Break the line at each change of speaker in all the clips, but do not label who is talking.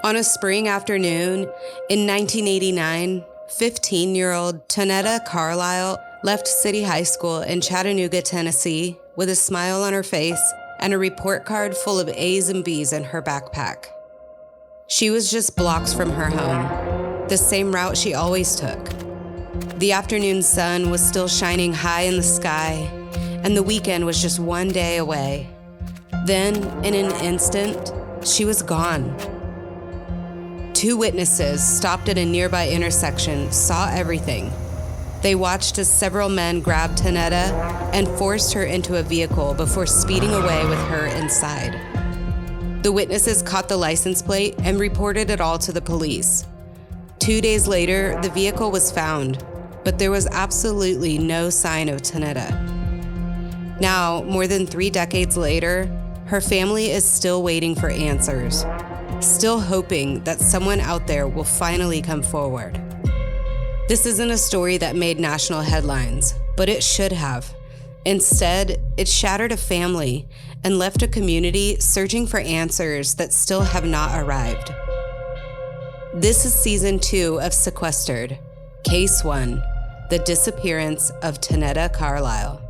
On a spring afternoon in 1989, 15-year-old Tonetta Carlisle left City High School in Chattanooga, Tennessee, with a smile on her face and a report card full of A's and B's in her backpack. She was just blocks from her home, the same route she always took. The afternoon sun was still shining high in the sky, and the weekend was just one day away. Then, in an instant, she was gone. 2 witnesses stopped at a nearby intersection, saw everything. They watched as several men grabbed Tonetta and forced her into a vehicle before speeding away with her inside. The witnesses caught the license plate and reported it all to the police. 2 days later, the vehicle was found, but there was absolutely no sign of Tonetta. Now, more than 3 decades later, her family is still waiting for answers, still hoping that someone out there will finally come forward. This isn't a story that made national headlines, but it should have. Instead, it shattered a family and left a community searching for answers that still have not arrived. This is Season 2 of Sequestered, Case 1, The Disappearance of Tonetta Carlisle.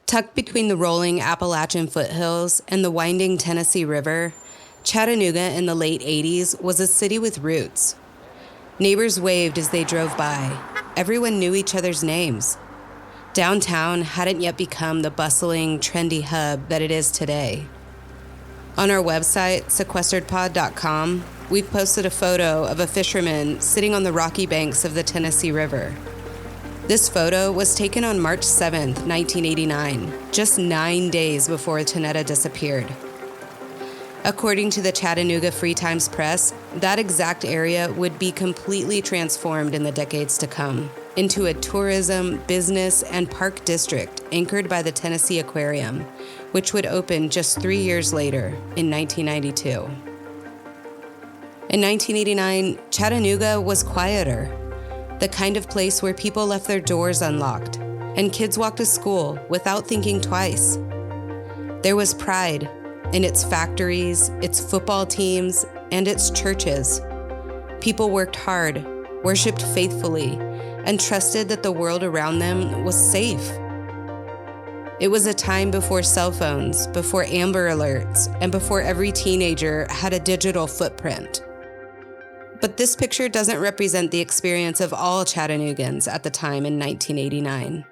Tucked between the rolling Appalachian foothills and the winding Tennessee River, Chattanooga in the late 80s was a city with roots. Neighbors waved as they drove by. Everyone knew each other's names. Downtown hadn't yet become the bustling, trendy hub that it is today. On our website, sequesteredpod.com, we've posted a photo of a fisherman sitting on the rocky banks of the Tennessee River. This photo was taken on March 7, 1989, just 9 days before Tonetta disappeared. According to the Chattanooga Free Times Press, that exact area would be completely transformed in the decades to come into a tourism, business, and park district anchored by the Tennessee Aquarium, which would open just 3 years later in 1992. In 1989, Chattanooga was quieter. The kind of place where people left their doors unlocked and kids walked to school without thinking twice. There was pride in its factories, its football teams, and its churches. People worked hard, worshiped faithfully, and trusted that the world around them was safe. It was a time before cell phones, before Amber Alerts, and before every teenager had a digital footprint. But this picture doesn't represent the experience of all Chattanoogans at the time in 1989.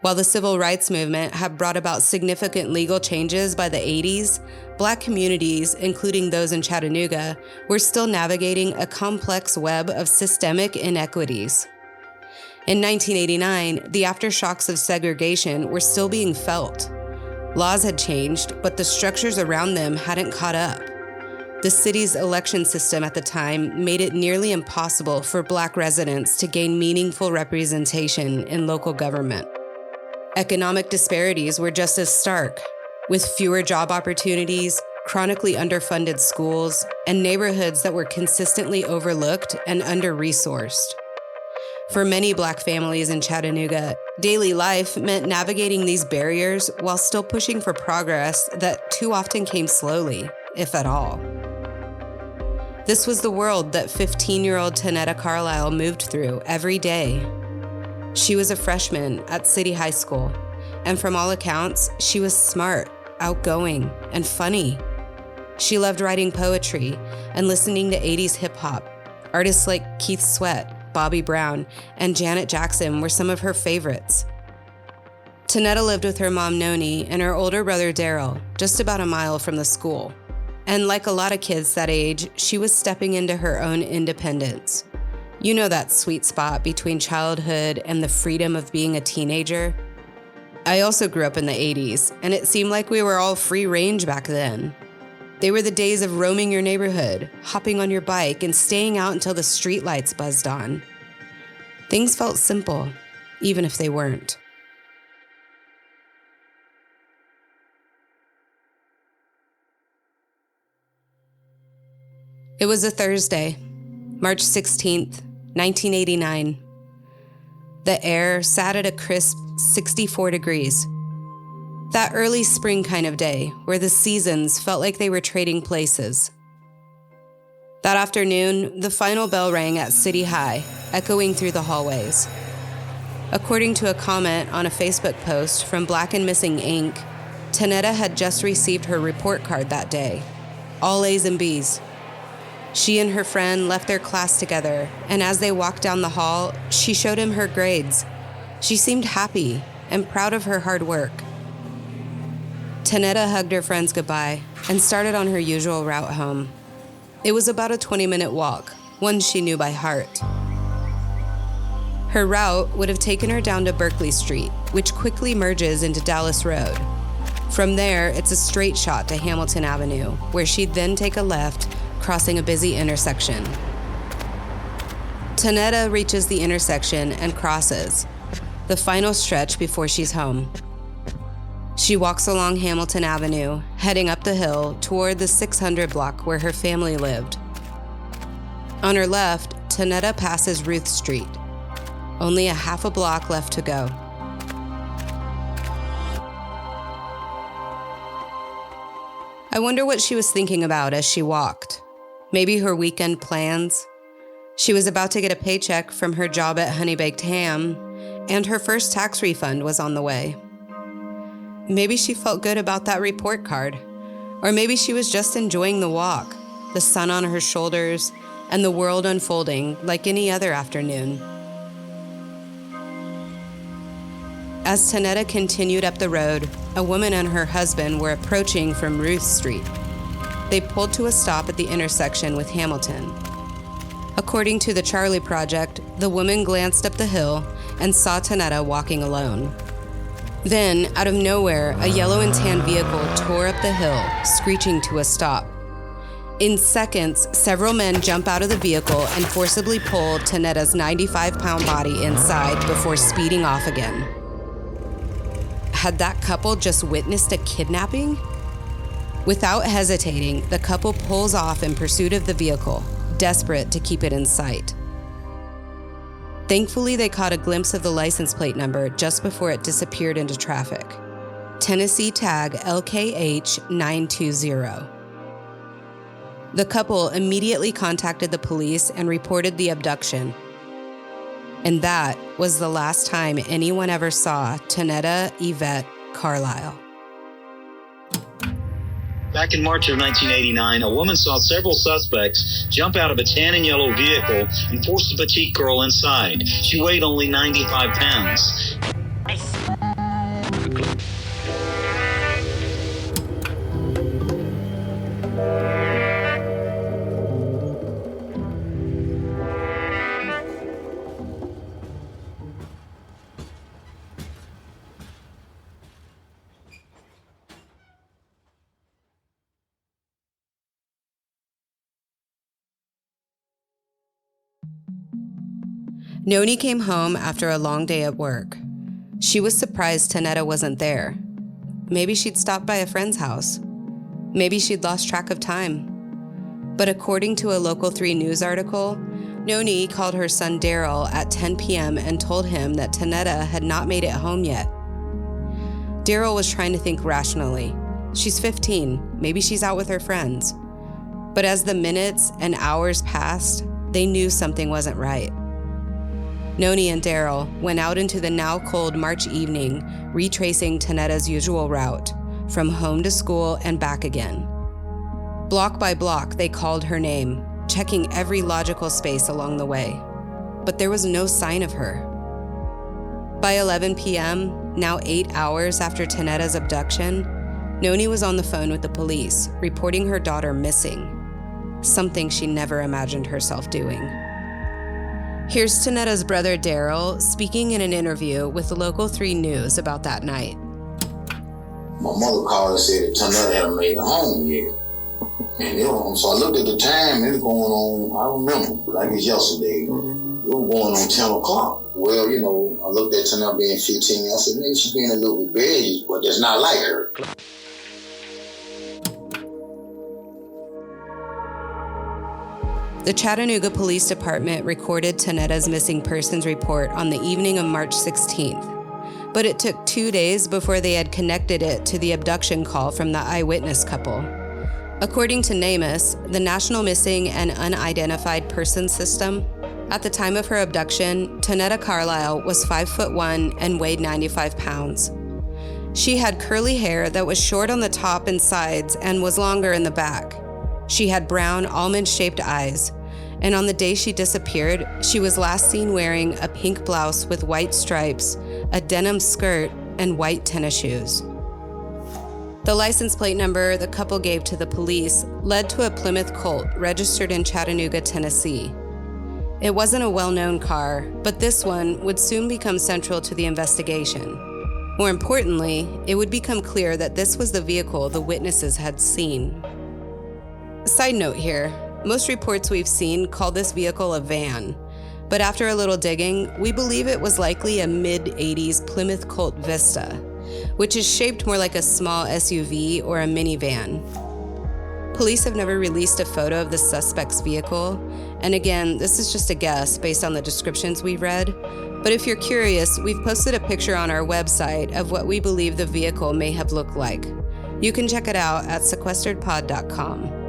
While the civil rights movement had brought about significant legal changes by the 80s, Black communities, including those in Chattanooga, were still navigating a complex web of systemic inequities. In 1989, the aftershocks of segregation were still being felt. Laws had changed, but the structures around them hadn't caught up. The city's election system at the time made it nearly impossible for Black residents to gain meaningful representation in local government. Economic disparities were just as stark, with fewer job opportunities, chronically underfunded schools, and neighborhoods that were consistently overlooked and under-resourced. For many Black families in Chattanooga, daily life meant navigating these barriers while still pushing for progress that too often came slowly, if at all. This was the world that 15-year-old Tonetta Carlisle moved through every day. She was a freshman at City High School, and from all accounts, she was smart, outgoing, and funny. She loved writing poetry and listening to 80s hip-hop. Artists like Keith Sweat, Bobby Brown, and Janet Jackson were some of her favorites. Tonetta lived with her mom, Noni, and her older brother, Daryl, just about a mile from the school. And like a lot of kids that age, she was stepping into her own independence. You know that sweet spot between childhood and the freedom of being a teenager? I also grew up in the 80s, and it seemed like we were all free range back then. They were the days of roaming your neighborhood, hopping on your bike, and staying out until the streetlights buzzed on. Things felt simple, even if they weren't. It was a Thursday, March 16th, 1989. The air sat at a crisp 64 degrees. That early spring kind of day where the seasons felt like they were trading places. That afternoon, the final bell rang at City High, echoing through the hallways. According to a comment on a Facebook post from Black and Missing Inc., Tonetta had just received her report card that day. All A's and B's. She and her friend left their class together, and as they walked down the hall, she showed him her grades. She seemed happy and proud of her hard work. Tonetta hugged her friends goodbye and started on her usual route home. It was about a 20-minute walk, one she knew by heart. Her route would have taken her down to Berkeley Street, which quickly merges into Dallas Road. From there, it's a straight shot to Hamilton Avenue, where she'd then take a left, crossing a busy intersection. Tonetta reaches the intersection and crosses, the final stretch before she's home. She walks along Hamilton Avenue, heading up the hill toward the 600 block where her family lived. On her left, Tonetta passes Ruth Street. Only a half a block left to go. I wonder what she was thinking about as she walked. Maybe her weekend plans. She was about to get a paycheck from her job at Honey Baked Ham, and her first tax refund was on the way. Maybe she felt good about that report card, or maybe she was just enjoying the walk, the sun on her shoulders, and the world unfolding like any other afternoon. As Tonetta continued up the road, a woman and her husband were approaching from Ruth Street. They pulled to a stop at the intersection with Hamilton. According to the Charlie Project, the woman glanced up the hill and saw Tonetta walking alone. Then, out of nowhere, a yellow and tan vehicle tore up the hill, screeching to a stop. In seconds, several men jump out of the vehicle and forcibly pull Tonetta's 95-pound body inside before speeding off again. Had that couple just witnessed a kidnapping? Without hesitating, the couple pulls off in pursuit of the vehicle, desperate to keep it in sight. Thankfully, they caught a glimpse of the license plate number just before it disappeared into traffic. Tennessee tag LKH 920. The couple immediately contacted the police and reported the abduction. And that was the last time anyone ever saw Tonetta Yvette Carlisle.
Back in March of 1989, a woman saw several suspects jump out of a tan and yellow vehicle and force a petite girl inside. She weighed only 95 pounds.
Noni came home after a long day at work. She was surprised Tonetta wasn't there. Maybe she'd stopped by a friend's house. Maybe she'd lost track of time. But according to a Local 3 news article, Noni called her son Daryl at 10 p.m. and told him that Tonetta had not made it home yet. Daryl was trying to think rationally. She's 15, maybe she's out with her friends. But as the minutes and hours passed, they knew something wasn't right. Noni and Daryl went out into the now cold March evening, retracing Tonetta's usual route, from home to school and back again. Block by block, they called her name, checking every logical space along the way. But there was no sign of her. By 11 p.m., now 8 hours after Tonetta's abduction, Noni was on the phone with the police, reporting her daughter missing, something she never imagined herself doing. Here's Tonetta's brother Daryl speaking in an interview with Local 3 News about that night.
My mother called and said that Tonetta hadn't made it home yet. And so I looked at the time, it was going on, I don't remember, like it's yesterday. It was going on 10 o'clock. Well, I looked at Tonetta being 15, I said, maybe she's being a little rebellious, but that's not like her.
The Chattanooga Police Department recorded Tonetta's missing persons report on the evening of March 16th. But it took 2 days before they had connected it to the abduction call from the eyewitness couple. According to NamUs, the National Missing and Unidentified Persons System, at the time of her abduction, Tonetta Carlisle was 5'1" and weighed 95 pounds. She had curly hair that was short on the top and sides and was longer in the back. She had brown, almond-shaped eyes, and on the day she disappeared, she was last seen wearing a pink blouse with white stripes, a denim skirt, and white tennis shoes. The license plate number the couple gave to the police led to a Plymouth Colt registered in Chattanooga, Tennessee. It wasn't a well-known car, but this one would soon become central to the investigation. More importantly, it would become clear that this was the vehicle the witnesses had seen. Side note here, most reports we've seen call this vehicle a van, but after a little digging, we believe it was likely a mid-'80s Plymouth Colt Vista, which is shaped more like a small SUV or a minivan. Police have never released a photo of the suspect's vehicle, and again, this is just a guess based on the descriptions we've read, but if you're curious, we've posted a picture on our website of what we believe the vehicle may have looked like. You can check it out at SEQUESTEREDPod.com.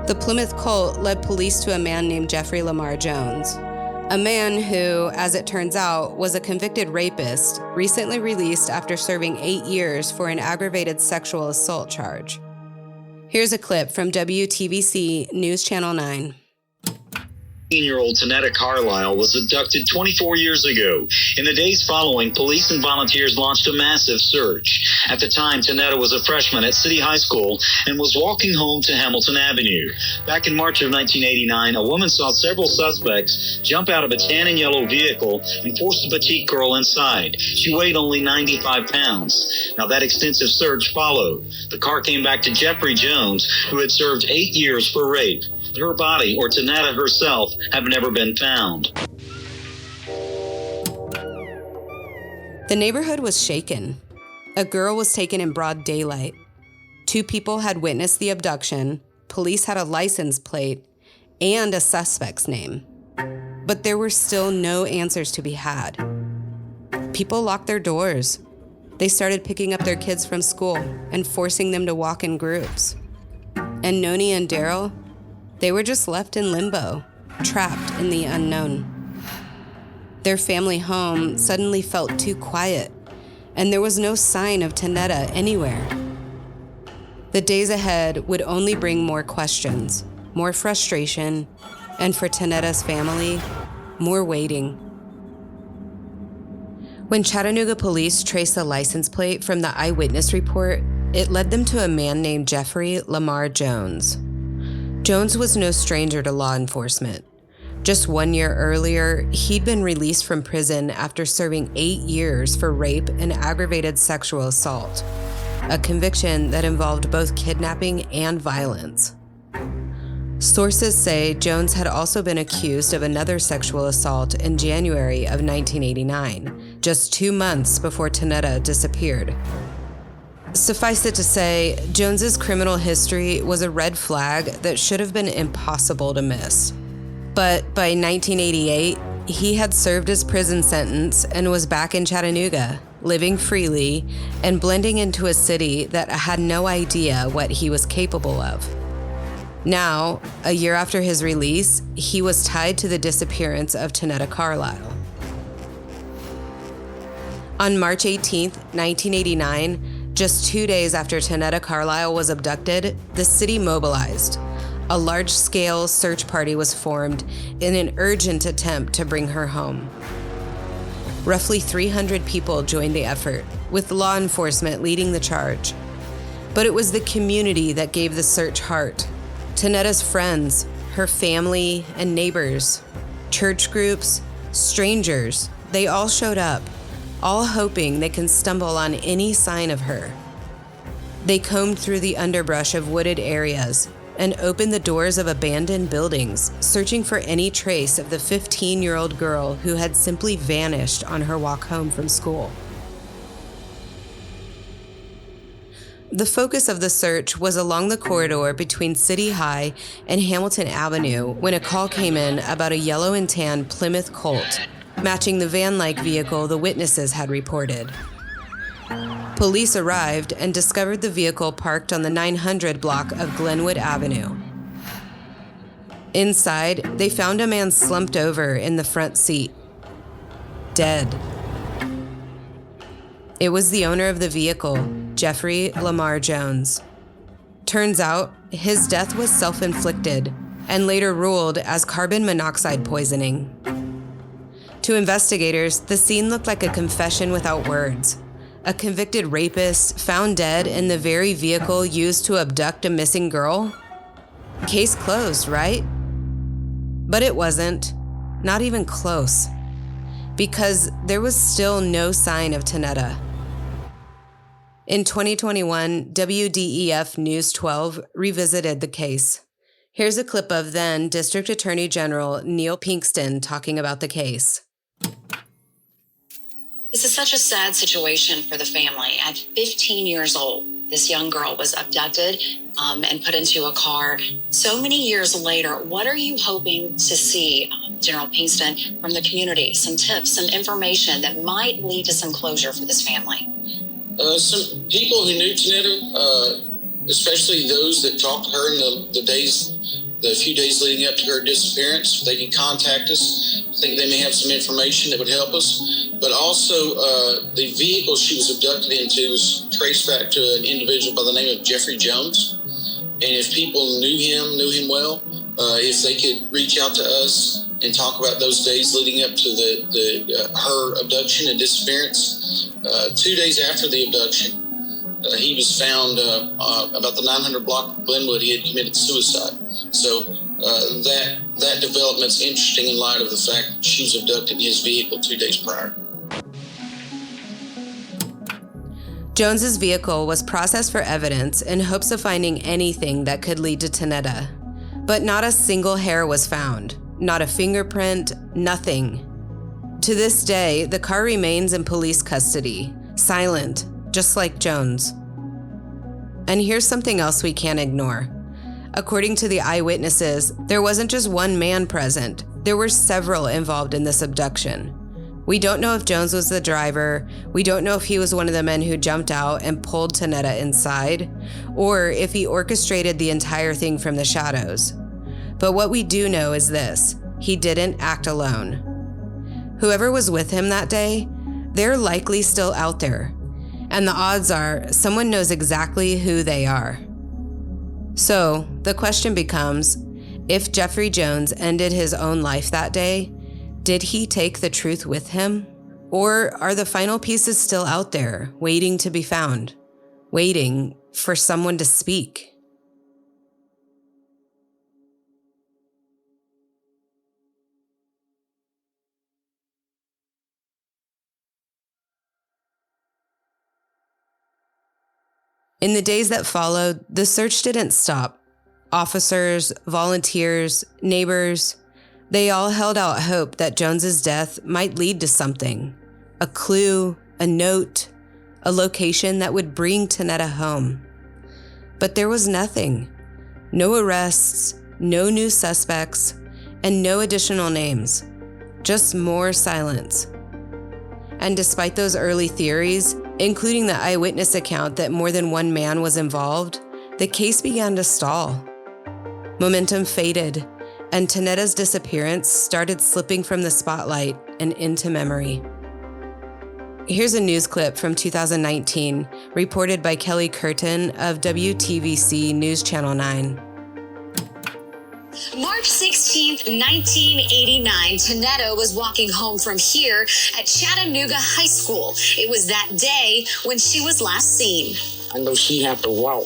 The Plymouth Colt led police to a man named Jeffrey Lamar Jones, a man who, as it turns out, was a convicted rapist, recently released after serving 8 years for an aggravated sexual assault charge. Here's a clip from WTVC News Channel 9.
18-year-old Tonetta Carlisle was abducted 24 years ago. In the days following, police and volunteers launched a massive search. At the time, Tonetta was a freshman at City High School and was walking home to Hamilton Avenue. Back in March of 1989, a woman saw several suspects jump out of a tan and yellow vehicle and force a petite girl inside. She weighed only 95 pounds. Now, that extensive search followed. The car came back to Jeffrey Jones, who had served 8 years for rape. Her body, or Tonetta herself, have never been found.
The neighborhood was shaken. A girl was taken in broad daylight. 2 people had witnessed the abduction, police had a license plate, and a suspect's name. But there were still no answers to be had. People locked their doors. They started picking up their kids from school and forcing them to walk in groups. And Noni and Daryl, they were just left in limbo, trapped in the unknown. Their family home suddenly felt too quiet, and there was no sign of Tonetta anywhere. The days ahead would only bring more questions, more frustration, and for Tonetta's family, more waiting. When Chattanooga police traced the license plate from the eyewitness report, it led them to a man named Jeffrey Lamar Jones. Jones was no stranger to law enforcement. Just 1 year earlier, he'd been released from prison after serving 8 years for rape and aggravated sexual assault, a conviction that involved both kidnapping and violence. Sources say Jones had also been accused of another sexual assault in January of 1989, just 2 months before Tonetta disappeared. Suffice it to say, Jones's criminal history was a red flag that should have been impossible to miss. But by 1988, he had served his prison sentence and was back in Chattanooga, living freely and blending into a city that had no idea what he was capable of. Now, a year after his release, he was tied to the disappearance of Tonetta Carlisle. On March 18, 1989, just 2 days after Tonetta Carlisle was abducted, the city mobilized. A large-scale search party was formed in an urgent attempt to bring her home. Roughly 300 people joined the effort, with law enforcement leading the charge. But it was the community that gave the search heart. Tonetta's friends, her family, and neighbors, church groups, strangers, they all showed up, all hoping they can stumble on any sign of her. They combed through the underbrush of wooded areas and opened the doors of abandoned buildings, searching for any trace of the 15-year-old girl who had simply vanished on her walk home from school. The focus of the search was along the corridor between City High and Hamilton Avenue when a call came in about a yellow and tan Plymouth Colt, matching the van-like vehicle the witnesses had reported. Police arrived and discovered the vehicle parked on the 900 block of Glenwood Avenue. Inside, they found a man slumped over in the front seat, dead. It was the owner of the vehicle, Jeffrey Lamar Jones. Turns out, his death was self-inflicted and later ruled as carbon monoxide poisoning. To investigators, the scene looked like a confession without words. A convicted rapist found dead in the very vehicle used to abduct a missing girl? Case closed, right? But it wasn't, not even close, because there was still no sign of Tonetta. In 2021, WDEF News 12 revisited the case. Here's a clip of then District Attorney General Neil Pinkston talking about the case.
This is such a sad situation for the family. At 15 years old, this young girl was abducted and put into a car. So many years later, what are you hoping to see, General Pinkston, from the community? Some tips, some information that might lead to some closure for this family?
Some people who knew Tonetta, especially those that talked to her in the few days leading up to her disappearance, they can contact us. I think they may have some information that would help us. But also, the vehicle she was abducted into was traced back to an individual by the name of Jeffrey Jones. And if people knew him well, if they could reach out to us and talk about those days leading up to her abduction and disappearance. 2 days after the abduction, he was found about the 900 block of Glenwood. He had committed suicide. So that development's interesting in light of the fact that she was abducted in his vehicle 2 days prior.
Jones's vehicle was processed for evidence in hopes of finding anything that could lead to Tonetta. But not a single hair was found, not a fingerprint, nothing. To this day, the car remains in police custody, silent, just like Jones. And here's something else we can't ignore. According to the eyewitnesses, there wasn't just one man present. There were several involved in this abduction. We don't know if Jones was the driver. We don't know if he was one of the men who jumped out and pulled Tonetta inside, or if he orchestrated the entire thing from the shadows. But what we do know is this: he didn't act alone. Whoever was with him that day, they're likely still out there. And the odds are someone knows exactly who they are. So the question becomes, if Jeffrey Jones ended his own life that day, did he take the truth with him? Or are the final pieces still out there, waiting to be found, waiting for someone to speak? In the days that followed, the search didn't stop. Officers, volunteers, neighbors, they all held out hope that Jones's death might lead to something. A clue, a note, a location that would bring Tonetta home. But there was nothing. No arrests, no new suspects, and no additional names. Just more silence. And despite those early theories, including the eyewitness account that more than one man was involved, the case began to stall. Momentum faded, and Tonetta's disappearance started slipping from the spotlight and into memory. Here's a news clip from 2019, reported by Kelly Curtin of WTVC News Channel 9.
March 16th, 1989, Tonetta was walking home from here at Chattanooga High School. It was that day when she was last seen.
I know she had to walk,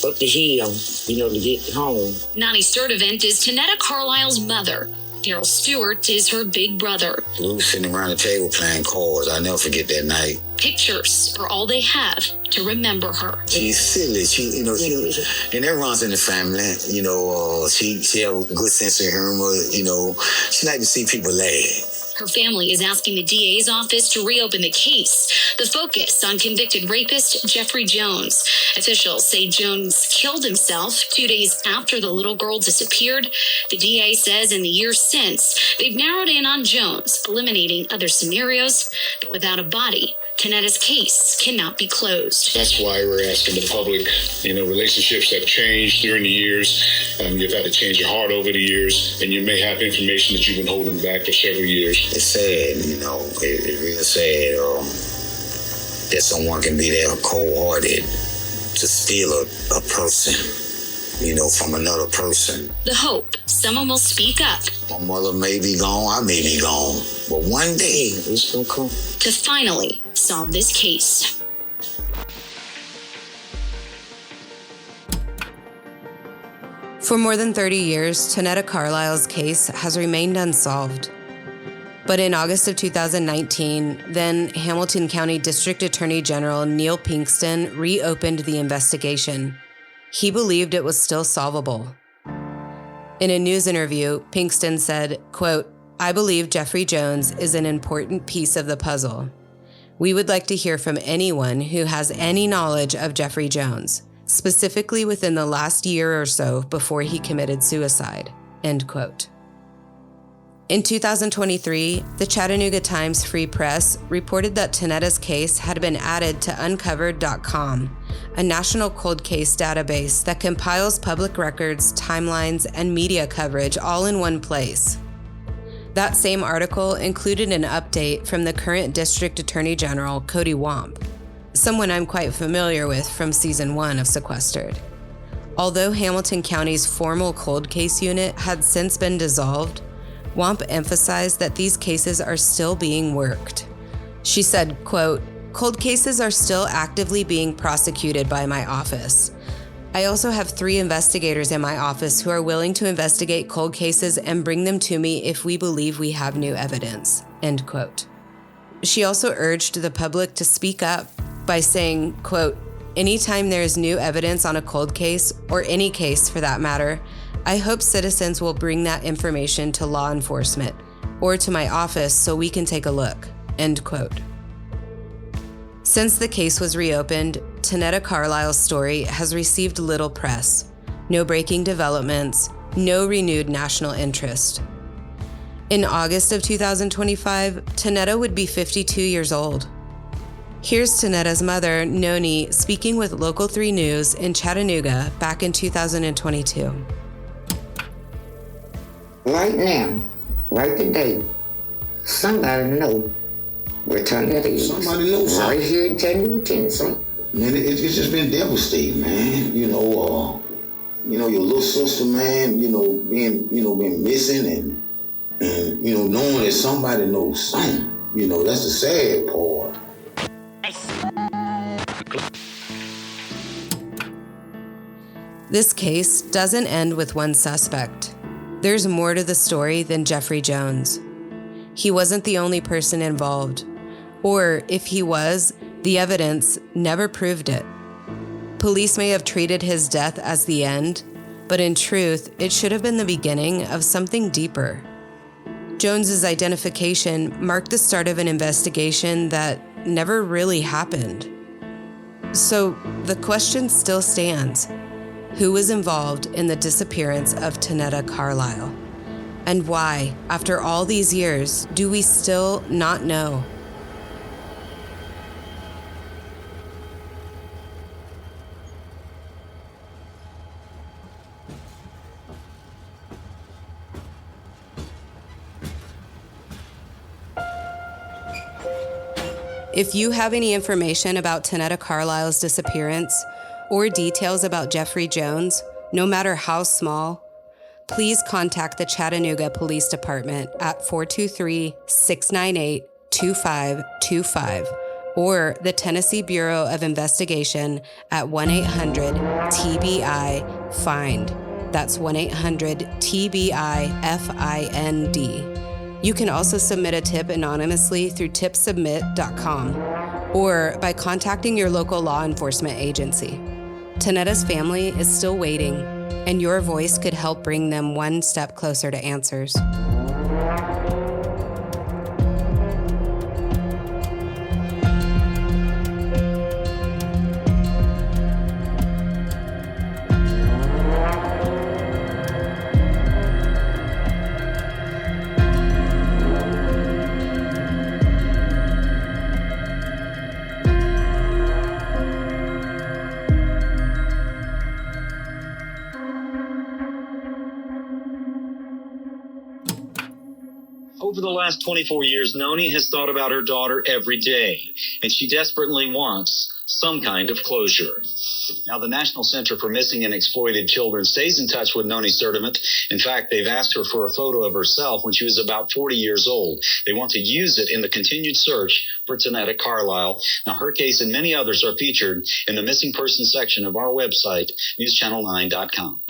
up the hill, to get home.
Nani Sturdivant is Tonetta Carlisle's mother. Daryl Stewart is her big brother.
We were sitting around the table playing cards. I'll never forget that night.
Pictures are all they have to remember her.
She's silly. And that runs in the family. She have a good sense of humor. She like to see people laugh.
Her family is asking the DA's office to reopen the case. The focus on convicted rapist Jeffrey Jones. Officials say Jones killed himself 2 days after the little girl disappeared. The DA says in the years since, they've narrowed in on Jones, eliminating other scenarios, but without a body, Tonetta's case cannot be closed.
That's why we're asking the public, relationships have changed during the years. You've had to change your heart over the years, and you may have information that you've been holding back for several years.
It's sad, it's real sad that someone can be that cold-hearted to steal a person, from another person.
The hope someone will speak up.
My mother may be gone, I may be gone, but one day it's gonna come.
To finally solve this case.
For more than 30 years, Tonetta Carlisle's case has remained unsolved. But in August of 2019, then Hamilton County District Attorney General Neil Pinkston reopened the investigation. He believed it was still solvable. In a news interview, Pinkston said, quote, "I believe Jeffrey Jones is an important piece of the puzzle. We would like to hear from anyone who has any knowledge of Jeffrey Jones, specifically within the last year or so before he committed suicide," end quote. In 2023, the Chattanooga Times Free Press reported that Tonetta's case had been added to uncovered.com, a national cold case database that compiles public records, timelines, and media coverage all in one place. That same article included an update from the current District Attorney General, Cody Wamp, someone I'm quite familiar with from Season 1 of Sequestered. Although Hamilton County's formal cold case unit had since been dissolved, Wamp emphasized that these cases are still being worked. She said, quote, "Cold cases are still actively being prosecuted by my office. I also have 3 investigators in my office who are willing to investigate cold cases and bring them to me if we believe we have new evidence," end quote. She also urged the public to speak up by saying, quote, "Anytime there is new evidence on a cold case, or any case for that matter, I hope citizens will bring that information to law enforcement or to my office so we can take a look," end quote. Since the case was reopened, Tonetta Carlisle's story has received little press, no breaking developments, no renewed national interest. In August of 2025, Tonetta would be 52 years old. Here's Tonetta's mother, Noni, speaking with Local 3 News in Chattanooga back in 2022.
Right now, right today, somebody know where Tonetta is.
Somebody knows something.
Right here in Chattanooga, Tennessee.
Man, it's just been devastating, man. Your little sister, man, being missing and knowing that somebody knows something. That's the sad part.
This case doesn't end with one suspect. There's more to the story than Jeffrey Jones. He wasn't the only person involved, or if he was, the evidence never proved it. Police may have treated his death as the end, but in truth, it should have been the beginning of something deeper. Jones's identification marked the start of an investigation that never really happened. So the question still stands. Who was involved in the disappearance of Tonetta Carlisle? And why, after all these years, do we still not know? If you have any information about Tonetta Carlisle's disappearance, or details about Jeffrey Jones, no matter how small, please contact the Chattanooga Police Department at 423-698-2525 or the Tennessee Bureau of Investigation at 1-800-TBI-FIND. That's 1-800-TBI-FIND. You can also submit a tip anonymously through tipsubmit.com or by contacting your local law enforcement agency. Tonetta's family is still waiting, and your voice could help bring them one step closer to answers.
Over the last 24 years, Noni has thought about her daughter every day, and she desperately wants some kind of closure. Now, the National Center for Missing and Exploited Children stays in touch with Noni Sturdivant. In fact, they've asked her for a photo of herself when she was about 40 years old. They want to use it in the continued search for Tonetta Carlisle. Now, her case and many others are featured in the missing persons section of our website, newschannel9.com.